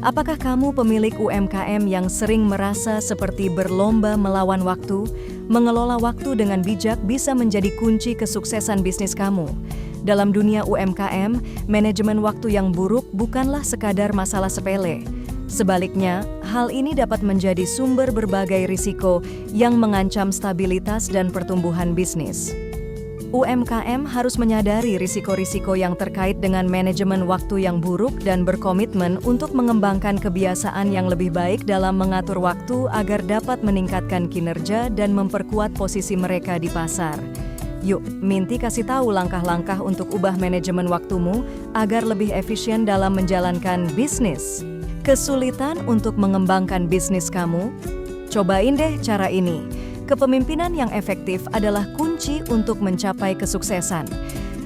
Apakah kamu pemilik UMKM yang sering merasa seperti berlomba melawan waktu? Mengelola waktu dengan bijak bisa menjadi kunci kesuksesan bisnis kamu. Dalam dunia UMKM, manajemen waktu yang buruk bukanlah sekadar masalah sepele. Sebaliknya, hal ini dapat menjadi sumber berbagai risiko yang mengancam stabilitas dan pertumbuhan bisnis. UMKM harus menyadari risiko-risiko yang terkait dengan manajemen waktu yang buruk dan berkomitmen untuk mengembangkan kebiasaan yang lebih baik dalam mengatur waktu agar dapat meningkatkan kinerja dan memperkuat posisi mereka di pasar. Yuk, Minty kasih tahu langkah-langkah untuk ubah manajemen waktumu agar lebih efisien dalam menjalankan bisnis. Kesulitan untuk mengembangkan bisnis kamu? Cobain deh cara ini. Kepemimpinan yang efektif adalah kunci untuk mencapai kesuksesan.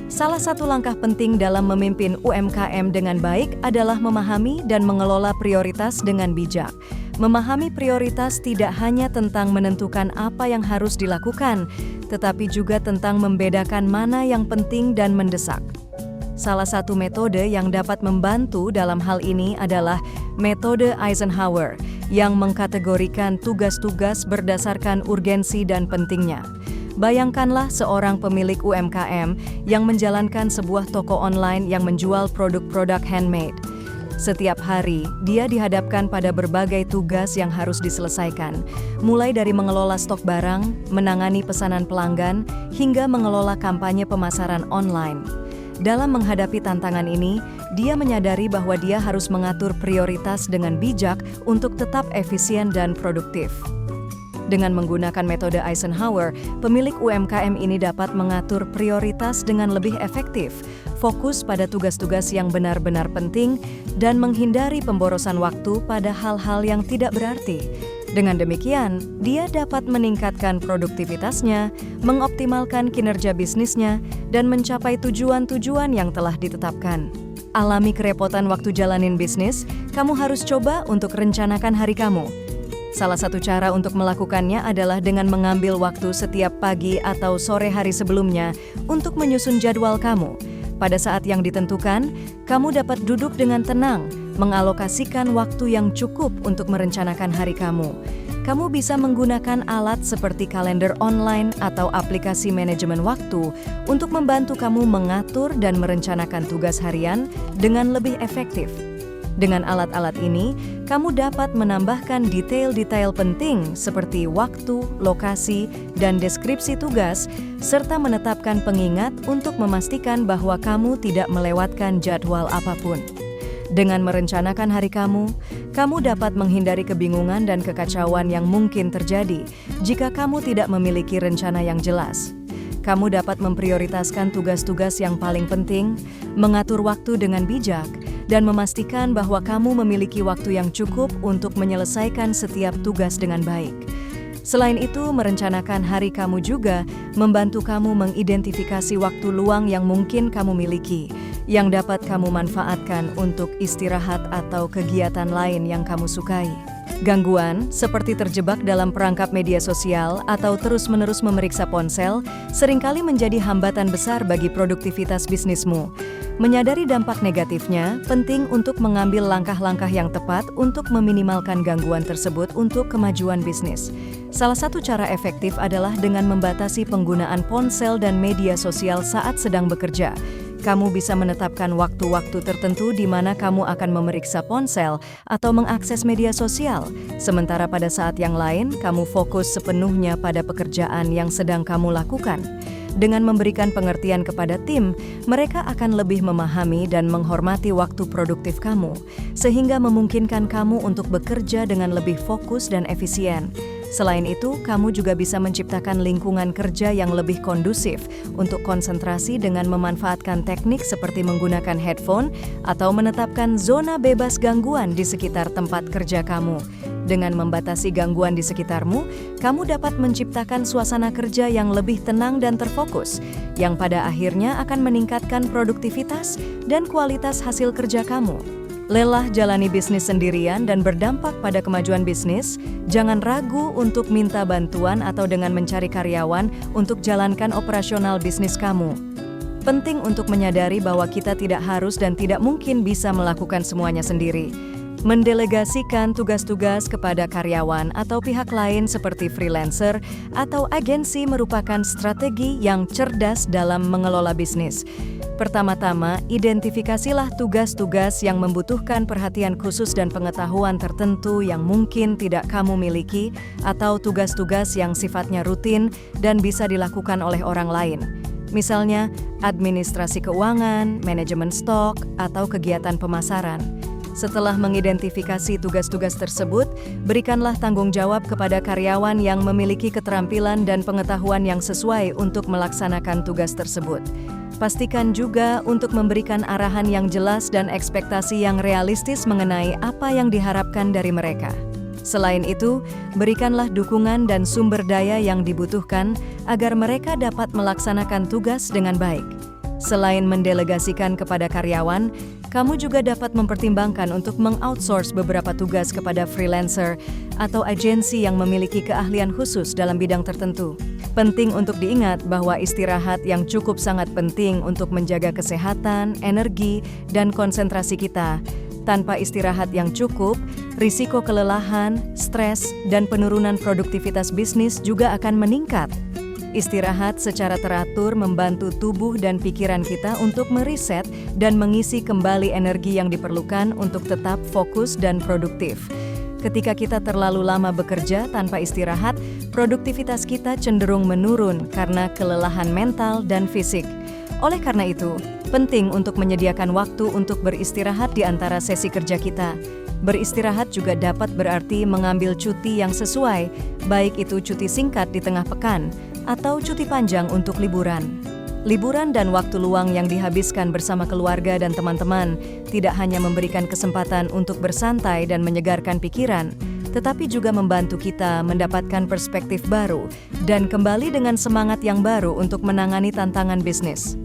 Salah satu langkah penting dalam memimpin UMKM dengan baik adalah memahami dan mengelola prioritas dengan bijak. Memahami prioritas tidak hanya tentang menentukan apa yang harus dilakukan, tetapi juga tentang membedakan mana yang penting dan mendesak. Salah satu metode yang dapat membantu dalam hal ini adalah metode Eisenhower, yang mengkategorikan tugas-tugas berdasarkan urgensi dan pentingnya. Bayangkanlah seorang pemilik UMKM yang menjalankan sebuah toko online yang menjual produk-produk handmade. Setiap hari, dia dihadapkan pada berbagai tugas yang harus diselesaikan, mulai dari mengelola stok barang, menangani pesanan pelanggan, hingga mengelola kampanye pemasaran online. Dalam menghadapi tantangan ini, dia menyadari bahwa dia harus mengatur prioritas dengan bijak untuk tetap efisien dan produktif. Dengan menggunakan metode Eisenhower, pemilik UMKM ini dapat mengatur prioritas dengan lebih efektif, fokus pada tugas-tugas yang benar-benar penting, dan menghindari pemborosan waktu pada hal-hal yang tidak berarti. Dengan demikian, dia dapat meningkatkan produktivitasnya, mengoptimalkan kinerja bisnisnya, dan mencapai tujuan-tujuan yang telah ditetapkan. Alami kerepotan waktu jalanin bisnis, kamu harus coba untuk rencanakan hari kamu. Salah satu cara untuk melakukannya adalah dengan mengambil waktu setiap pagi atau sore hari sebelumnya untuk menyusun jadwal kamu. Pada saat yang ditentukan, kamu dapat duduk dengan tenang, mengalokasikan waktu yang cukup untuk merencanakan hari kamu. Kamu bisa menggunakan alat seperti kalender online atau aplikasi manajemen waktu untuk membantu kamu mengatur dan merencanakan tugas harian dengan lebih efektif. Dengan alat-alat ini, kamu dapat menambahkan detail-detail penting seperti waktu, lokasi, dan deskripsi tugas, serta menetapkan pengingat untuk memastikan bahwa kamu tidak melewatkan jadwal apapun. Dengan merencanakan hari kamu dapat menghindari kebingungan dan kekacauan yang mungkin terjadi jika kamu tidak memiliki rencana yang jelas. Kamu dapat memprioritaskan tugas-tugas yang paling penting, mengatur waktu dengan bijak, dan memastikan bahwa kamu memiliki waktu yang cukup untuk menyelesaikan setiap tugas dengan baik. Selain itu, merencanakan hari kamu juga membantu kamu mengidentifikasi waktu luang yang mungkin kamu miliki, yang dapat kamu manfaatkan untuk istirahat atau kegiatan lain yang kamu sukai. Gangguan, seperti terjebak dalam perangkap media sosial atau terus-menerus memeriksa ponsel, seringkali menjadi hambatan besar bagi produktivitas bisnismu. Menyadari dampak negatifnya, penting untuk mengambil langkah-langkah yang tepat untuk meminimalkan gangguan tersebut untuk kemajuan bisnis. Salah satu cara efektif adalah dengan membatasi penggunaan ponsel dan media sosial saat sedang bekerja. Kamu bisa menetapkan waktu-waktu tertentu di mana kamu akan memeriksa ponsel atau mengakses media sosial, sementara pada saat yang lain kamu fokus sepenuhnya pada pekerjaan yang sedang kamu lakukan. Dengan memberikan pengertian kepada tim, mereka akan lebih memahami dan menghormati waktu produktif kamu, sehingga memungkinkan kamu untuk bekerja dengan lebih fokus dan efisien. Selain itu, kamu juga bisa menciptakan lingkungan kerja yang lebih kondusif untuk konsentrasi dengan memanfaatkan teknik seperti menggunakan headphone atau menetapkan zona bebas gangguan di sekitar tempat kerja kamu. Dengan membatasi gangguan di sekitarmu, kamu dapat menciptakan suasana kerja yang lebih tenang dan terfokus, yang pada akhirnya akan meningkatkan produktivitas dan kualitas hasil kerja kamu. Lelah jalani bisnis sendirian dan berdampak pada kemajuan bisnis, jangan ragu untuk minta bantuan atau dengan mencari karyawan untuk jalankan operasional bisnis kamu. Penting untuk menyadari bahwa kita tidak harus dan tidak mungkin bisa melakukan semuanya sendiri. Mendelegasikan tugas-tugas kepada karyawan atau pihak lain seperti freelancer atau agensi merupakan strategi yang cerdas dalam mengelola bisnis. Pertama-tama, identifikasilah tugas-tugas yang membutuhkan perhatian khusus dan pengetahuan tertentu yang mungkin tidak kamu miliki, atau tugas-tugas yang sifatnya rutin dan bisa dilakukan oleh orang lain. Misalnya, administrasi keuangan, manajemen stok, atau kegiatan pemasaran. Setelah mengidentifikasi tugas-tugas tersebut, berikanlah tanggung jawab kepada karyawan yang memiliki keterampilan dan pengetahuan yang sesuai untuk melaksanakan tugas tersebut. Pastikan juga untuk memberikan arahan yang jelas dan ekspektasi yang realistis mengenai apa yang diharapkan dari mereka. Selain itu, berikanlah dukungan dan sumber daya yang dibutuhkan agar mereka dapat melaksanakan tugas dengan baik. Selain mendelegasikan kepada karyawan, kamu juga dapat mempertimbangkan untuk mengoutsource beberapa tugas kepada freelancer atau agensi yang memiliki keahlian khusus dalam bidang tertentu. Penting untuk diingat bahwa istirahat yang cukup sangat penting untuk menjaga kesehatan, energi, dan konsentrasi kita. Tanpa istirahat yang cukup, risiko kelelahan, stres, dan penurunan produktivitas bisnis juga akan meningkat. Istirahat secara teratur membantu tubuh dan pikiran kita untuk mereset dan mengisi kembali energi yang diperlukan untuk tetap fokus dan produktif. Ketika kita terlalu lama bekerja tanpa istirahat, produktivitas kita cenderung menurun karena kelelahan mental dan fisik. Oleh karena itu, penting untuk menyediakan waktu untuk beristirahat di antara sesi kerja kita. Beristirahat juga dapat berarti mengambil cuti yang sesuai, baik itu cuti singkat di tengah pekan, atau cuti panjang untuk liburan. Liburan dan waktu luang yang dihabiskan bersama keluarga dan teman-teman tidak hanya memberikan kesempatan untuk bersantai dan menyegarkan pikiran, tetapi juga membantu kita mendapatkan perspektif baru dan kembali dengan semangat yang baru untuk menangani tantangan bisnis.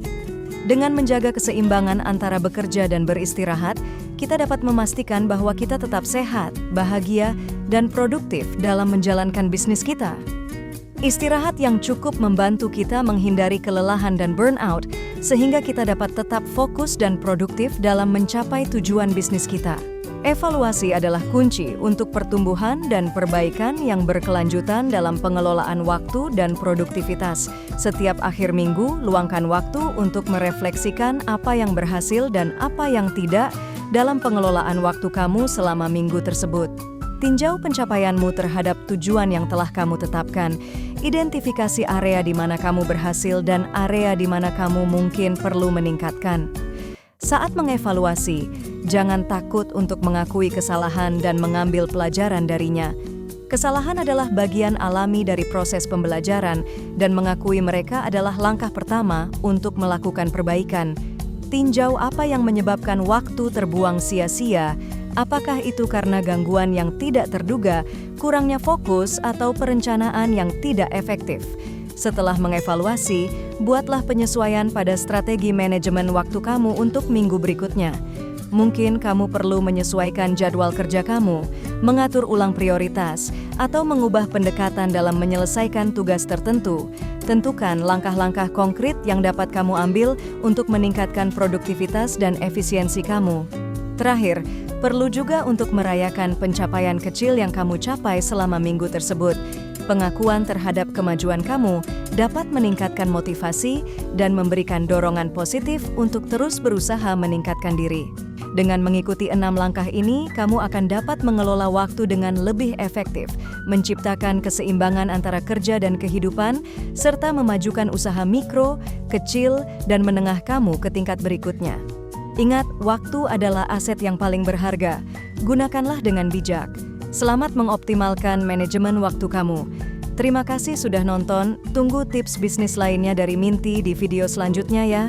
Dengan menjaga keseimbangan antara bekerja dan beristirahat, kita dapat memastikan bahwa kita tetap sehat, bahagia, dan produktif dalam menjalankan bisnis kita. Istirahat yang cukup membantu kita menghindari kelelahan dan burnout, sehingga kita dapat tetap fokus dan produktif dalam mencapai tujuan bisnis kita. Evaluasi adalah kunci untuk pertumbuhan dan perbaikan yang berkelanjutan dalam pengelolaan waktu dan produktivitas. Setiap akhir minggu, luangkan waktu untuk merefleksikan apa yang berhasil dan apa yang tidak dalam pengelolaan waktu kamu selama minggu tersebut. Tinjau pencapaianmu terhadap tujuan yang telah kamu tetapkan. Identifikasi area di mana kamu berhasil dan area di mana kamu mungkin perlu meningkatkan. Saat mengevaluasi, jangan takut untuk mengakui kesalahan dan mengambil pelajaran darinya. Kesalahan adalah bagian alami dari proses pembelajaran, dan mengakui mereka adalah langkah pertama untuk melakukan perbaikan. Tinjau apa yang menyebabkan waktu terbuang sia-sia. Apakah itu karena gangguan yang tidak terduga, kurangnya fokus, atau perencanaan yang tidak efektif? Setelah mengevaluasi, buatlah penyesuaian pada strategi manajemen waktu kamu untuk minggu berikutnya. Mungkin kamu perlu menyesuaikan jadwal kerja kamu, mengatur ulang prioritas, atau mengubah pendekatan dalam menyelesaikan tugas tertentu. Tentukan langkah-langkah konkret yang dapat kamu ambil untuk meningkatkan produktivitas dan efisiensi kamu. Terakhir, perlu juga untuk merayakan pencapaian kecil yang kamu capai selama minggu tersebut. Pengakuan terhadap kemajuan kamu dapat meningkatkan motivasi dan memberikan dorongan positif untuk terus berusaha meningkatkan diri. Dengan mengikuti 6 langkah ini, kamu akan dapat mengelola waktu dengan lebih efektif, menciptakan keseimbangan antara kerja dan kehidupan, serta memajukan usaha mikro, kecil, dan menengah kamu ke tingkat berikutnya. Ingat, waktu adalah aset yang paling berharga. Gunakanlah dengan bijak. Selamat mengoptimalkan manajemen waktu kamu. Terima kasih sudah nonton. Tunggu tips bisnis lainnya dari Minty di video selanjutnya ya.